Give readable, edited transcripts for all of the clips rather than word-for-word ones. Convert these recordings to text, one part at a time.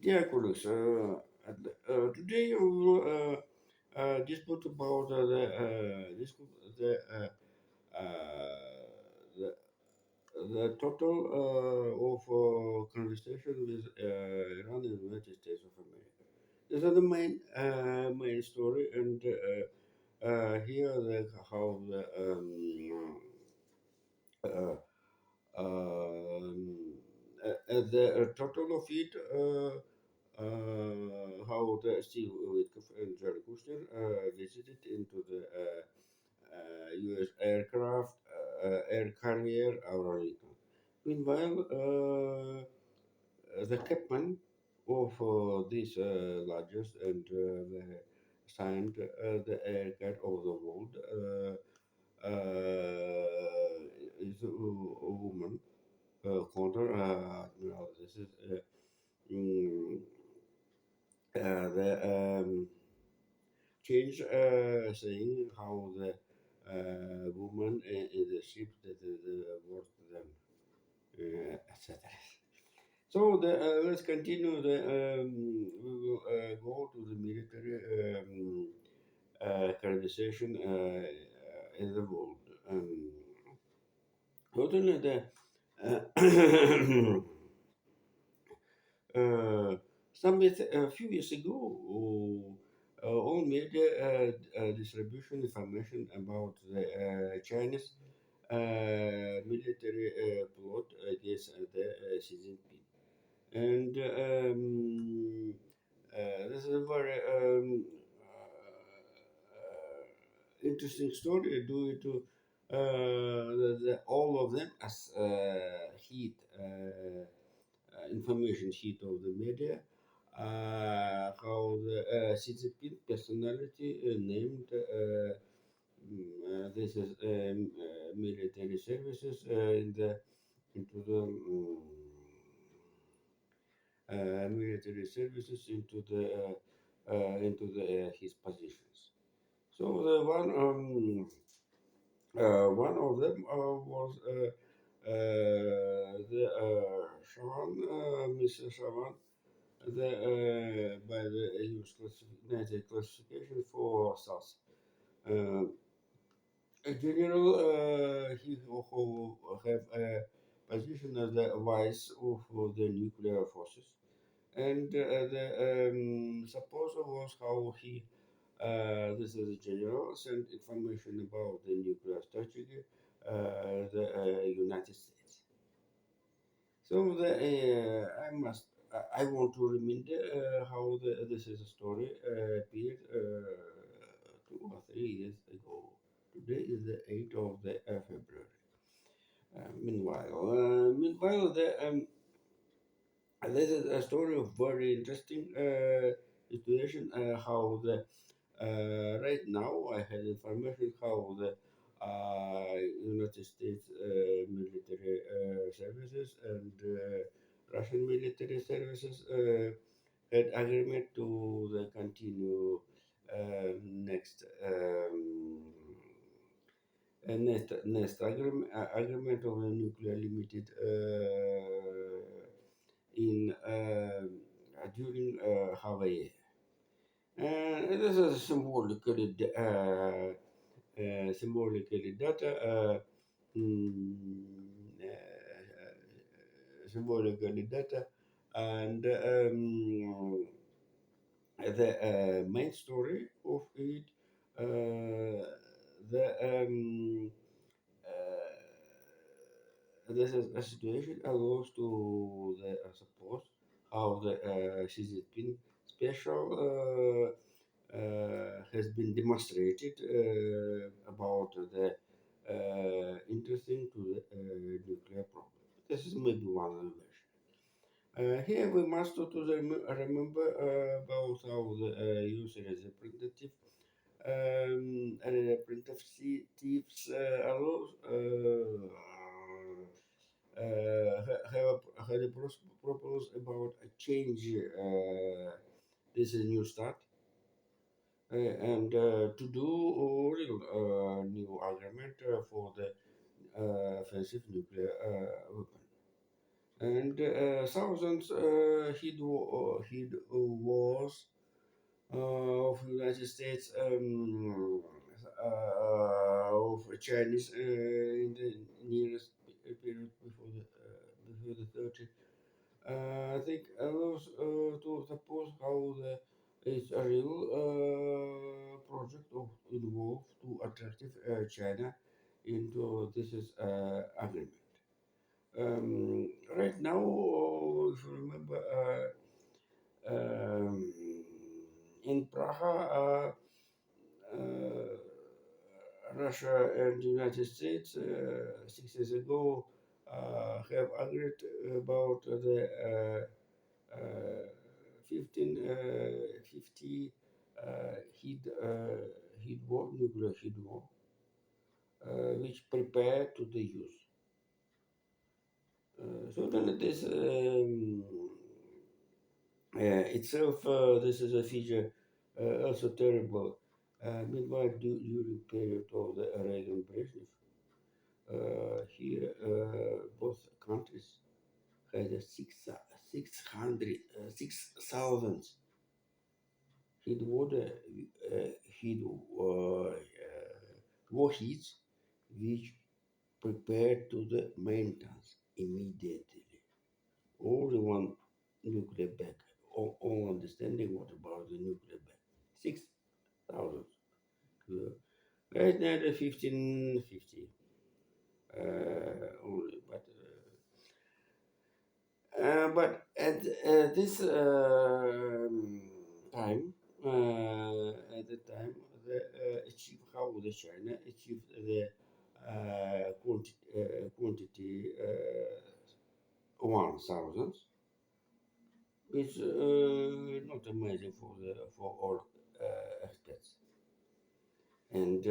Yeah, colleagues. Today we will dispute about the, the the total of conversation with Iran and the United States of America. These are the main story, and here how uh, um, the total of it. How the Steve Witkoff and Jared Kushner visited into the U.S. aircraft, air carrier Aurora. Meanwhile, the captain of this largest and the signed the aircraft of the world is a woman, Connor. This is mm, the change saying how the woman in the ship that worked them, etc. So let's continue. We will go to the military conversation in the world. Not only the a few years ago, all media distribution information about the Chinese military plot against the Xi Jinping. And this is a very interesting story due to all of them as heat information sheet of the media. How the Xi Jinping personality named this is military services in the into the military services into the his positions. So the one of them was the Shawan, Mr. Shawan, the by the EU United classification for SAS. Uh, a general, he who have a position as the vice of the nuclear forces, and the supposed was how he this is a general sent information about the nuclear strategy the United States. So I want to remind how this is a story appeared 2 or 3 years ago. Today is the 8th of the February. Meanwhile, this is a story of very interesting situation. How the right now I had information how the United States military services and Russian military services had agreement to the continue next agreement of the nuclear limited in during Hawaii. And it is a symbolically data mm, symbolically data and the main story of it the this is a situation allows to the suppose how the Xi Jinping special has been demonstrated about the interesting to the nuclear problem. This is maybe one of the version. Here we must also remember about how the user representatives allows have a propose about a change. This is a new start and to do real new agreement for the offensive nuclear weapon. and thousands hid wars of United States of Chinese in the nearest period before the 30. I think allows to suppose how it's a real project of involved to attractive China into this is agreement. Right now, if you remember, um, in Praha, uh, Russia and the United States 6 years ago have agreed about the 1550 heat, heat war, nuclear heat war, which prepare to the use. So then it is itself, this is a feature also terrible. Meanwhile, during period of the Reagan Brezhnev, here both countries had a 600, 6,000 heat water, heat warheads, which prepared to the maintenance immediately. Only one nuclear back. All understanding what about the nuclear back. 6,000. Uh, right now, the 1550 only. But at this time, at the time, the achieve how the China achieved the quantity 1,000, is not amazing for all experts, and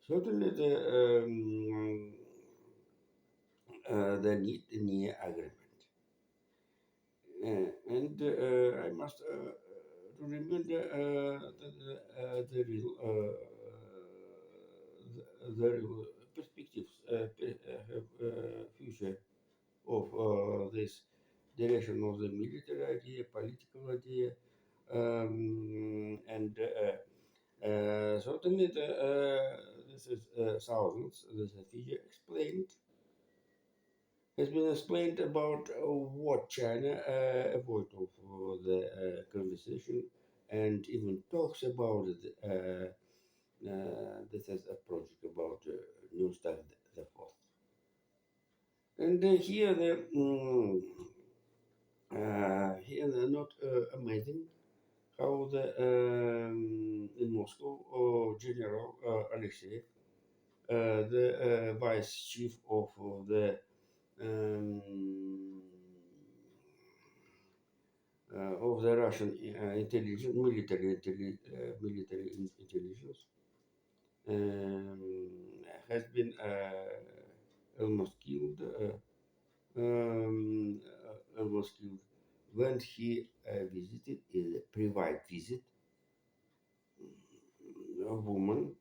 certainly the need near agreement. And I must remember the real the real perspectives have future of this direction of the military idea, political idea, and certainly this is thousands. This is figure explained has been explained about what China avoid of the conversation and even talks about it. This is a project about New Start the Fourth. And here they're not amazing how the in Moscow General Alexei, the vice chief um, of the Russian intelligence, military intelligence, um, has been almost killed. Almost killed when he visited in a private visit a woman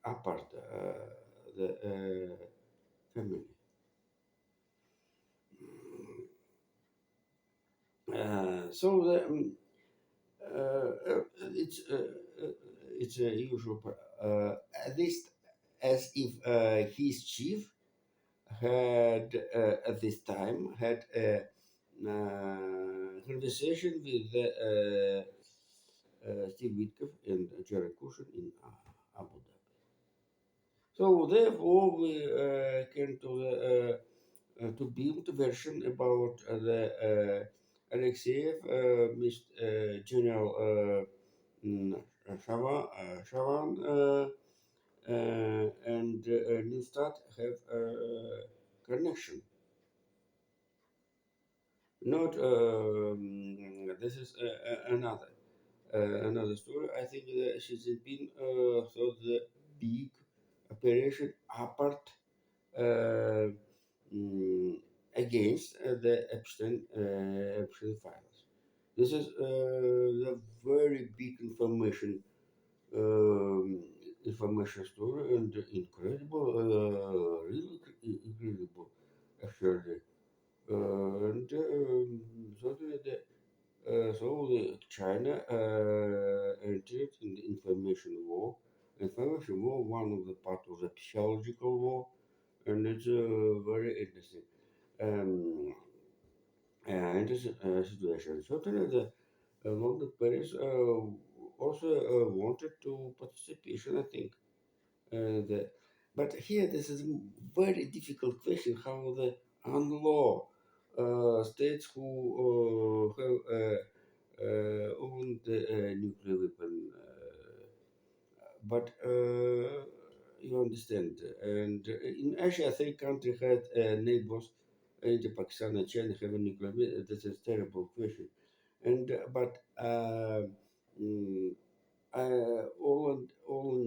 apart the family. So it's it's a usual at least as if his chief had at this time had a conversation with Steve Witkoff and Jared Kushner in Abu Dhabi. So therefore, we came to the to build a version about the Alexeyev, General mm, Shavan, and Neustadt have a connection. Not this is another story. I think that Xi Jinping thought the big operation apart uh, mm, against the Epstein files. This is the very big um, information story and incredible, really incredible. actually. And so China entered in the information war. Information war, one of the part of the psychological war, and it's very interesting. Um, interesting situation. Certainly, the London Paris also wanted to participation, I think. The, but here, this is a very difficult question how the UNLAW states who own the nuclear weapon. But you understand. And in Asia, three countries had neighbors. India, Pakistan, and China have a nuclear weapon. This is a terrible question. And mm, all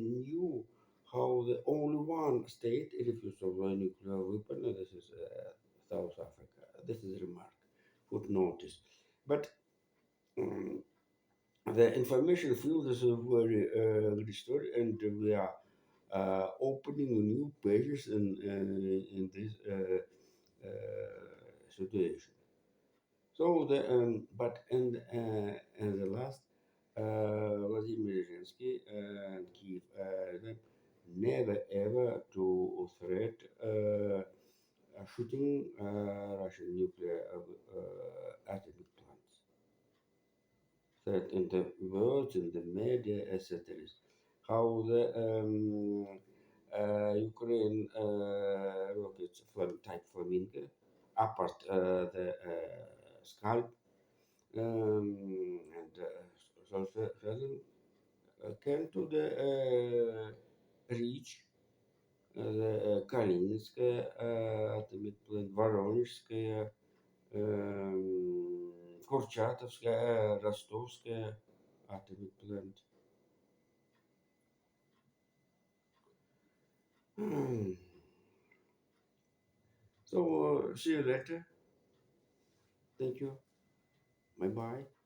knew how the only one state refused of a nuclear weapon, and this is South Africa. This is a remark, footnotice. But um, the information field is a very good story, and we are opening new pages in this situation. So and the last, Vladimir Zelensky and Kiev never ever to threat shooting Russian nuclear atomic plants. That in the words, in the media, etc. How the Ukraine rockets from type Flamingo, apart the Scalp, and came to the reach the Kalinskaya atomic plant, Voronezhskaya, Kurchatovskaya, Rostovskaya atomic plant. Hmm. So see you later. Thank you. Bye bye.